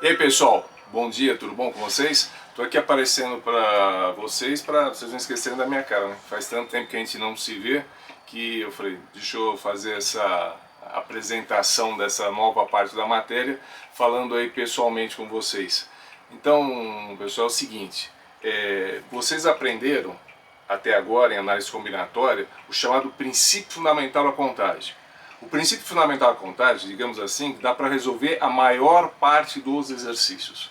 E aí pessoal, bom dia, tudo bom com vocês? Estou aqui aparecendo para vocês não esquecerem da minha cara, né? Faz tanto tempo que a gente não se vê que eu falei, deixa eu fazer essa apresentação dessa nova parte da matéria, falando aí pessoalmente com vocês. Então, pessoal, é o seguinte, vocês aprenderam até agora em análise combinatória o chamado princípio fundamental da contagem. O princípio fundamental da contagem, digamos assim, dá para resolver a maior parte dos exercícios.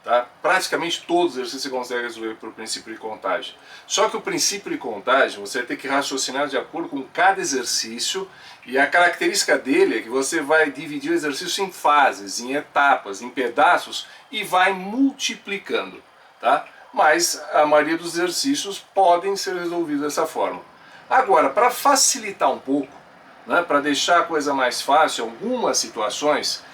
Tá? Praticamente todos os exercícios você consegue resolver por princípio de contagem. Só que o princípio de contagem você vai ter que raciocinar de acordo com cada exercício, e a característica dele é que você vai dividir o exercício em fases, em etapas, em pedaços e vai multiplicando. Tá? Mas a maioria dos exercícios podem ser resolvidos dessa forma. Agora, para facilitar um pouco, né, para deixar a coisa mais fácil, em algumas situações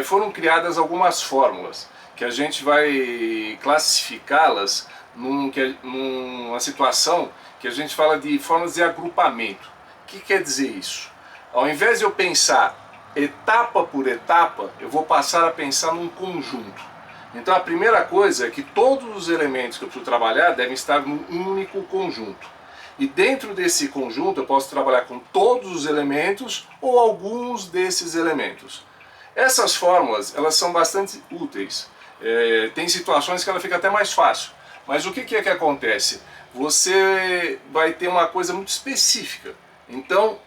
foram criadas algumas fórmulas que a gente vai classificá-las numa situação que a gente fala de fórmulas de agrupamento. O que quer dizer isso? Ao invés de eu pensar etapa por etapa, eu vou passar a pensar num conjunto. Então a primeira coisa é que todos os elementos que eu preciso trabalhar devem estar num único conjunto. E dentro desse conjunto eu posso trabalhar com todos os elementos ou alguns desses elementos. Essas fórmulas, elas são bastante úteis. Tem situações que ela fica até mais fácil. Mas o que é que acontece? Você vai ter uma coisa muito específica. Então,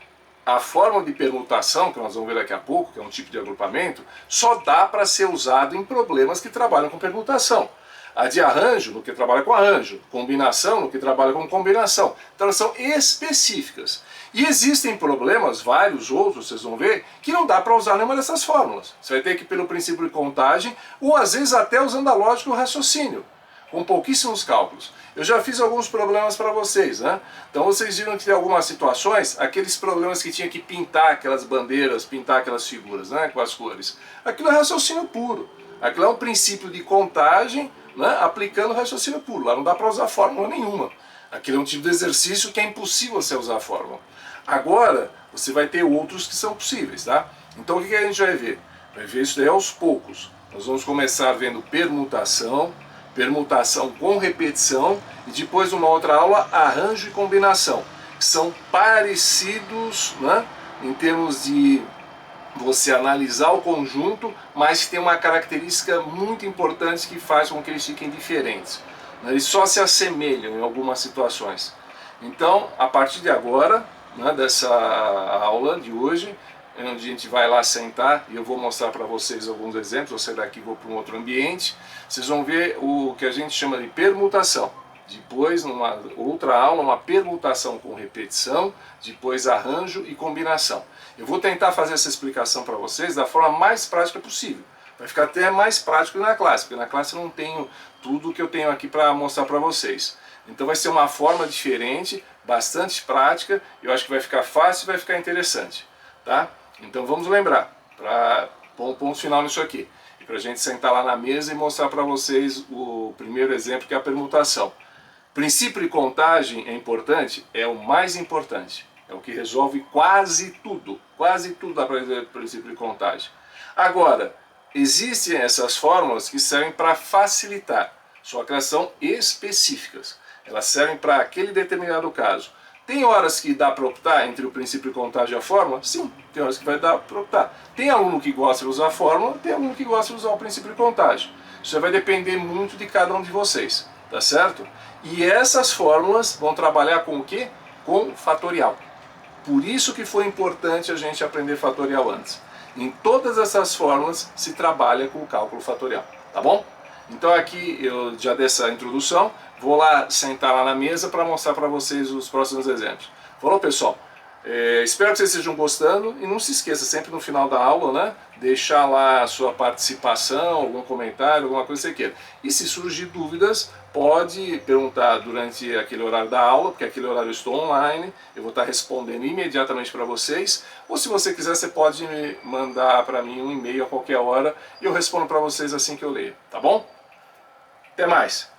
a fórmula de permutação, que nós vamos ver daqui a pouco, que é um tipo de agrupamento, só dá para ser usado em problemas que trabalham com permutação. A de arranjo, no que trabalha com arranjo, combinação, no que trabalha com combinação. Então elas são específicas. E existem problemas, vários outros, vocês vão ver, que não dá para usar nenhuma dessas fórmulas. Você vai ter que ir pelo princípio de contagem, ou às vezes até usando a lógica e o raciocínio, com pouquíssimos cálculos. Eu já fiz alguns problemas para vocês, né? Então vocês viram que tem algumas situações, aqueles problemas que tinha que pintar aquelas bandeiras, pintar aquelas figuras, né, com as cores. Aquilo é raciocínio puro. Aquilo é um princípio de contagem, né, aplicando raciocínio puro. Lá não dá para usar fórmula nenhuma. Aquilo é um tipo de exercício que é impossível você usar a fórmula. Agora, você vai ter outros que são possíveis, tá? Então o que a gente vai ver? Vai ver isso daí aos poucos. Nós vamos começar vendo permutação, permutação com repetição, e depois numa outra aula, arranjo e combinação, que são parecidos, né, em termos de você analisar o conjunto, mas tem uma característica muito importante que faz com que eles fiquem diferentes. Eles só se assemelham em algumas situações. Então, a partir de agora, né, dessa aula de hoje, onde a gente vai lá sentar e eu vou mostrar para vocês alguns exemplos, eu sair daqui e vou para um outro ambiente, vocês vão ver o que a gente chama de permutação. Depois, numa outra aula, uma permutação com repetição, depois arranjo e combinação. Eu vou tentar fazer essa explicação para vocês da forma mais prática possível. Vai ficar até mais prático na classe, porque na classe eu não tenho tudo que eu tenho aqui para mostrar para vocês. Então vai ser uma forma diferente, bastante prática, eu acho que vai ficar fácil e vai ficar interessante. Tá? Então vamos lembrar, para pôr um ponto final nisso aqui. E para a gente sentar lá na mesa e mostrar para vocês o primeiro exemplo, que é a permutação. Princípio de contagem é importante? É o mais importante. É o que resolve quase tudo. Quase tudo dá para resolver o princípio de contagem. Agora, existem essas fórmulas que servem para facilitar, só que elas são específicas. Elas servem para aquele determinado caso. Tem horas que dá para optar entre o princípio de contagem e a fórmula? Sim, tem horas que vai dar para optar. Tem aluno que gosta de usar a fórmula, tem aluno que gosta de usar o princípio de contagem. Isso vai depender muito de cada um de vocês, tá certo? E essas fórmulas vão trabalhar com o quê? Com fatorial. Por isso que foi importante a gente aprender fatorial antes. Em todas essas fórmulas se trabalha com o cálculo fatorial, tá bom? Então aqui eu já dei essa introdução, vou lá sentar lá na mesa para mostrar para vocês os próximos exemplos. Falou, pessoal? Espero que vocês estejam gostando e não se esqueça, sempre no final da aula, né, deixar lá a sua participação, algum comentário, alguma coisa que você queira. E se surgir dúvidas, pode perguntar durante aquele horário da aula, porque aquele horário eu estou online, eu vou estar respondendo imediatamente para vocês, ou se você quiser, você pode mandar para mim um e-mail a qualquer hora e eu respondo para vocês assim que eu leio, tá bom? Até mais!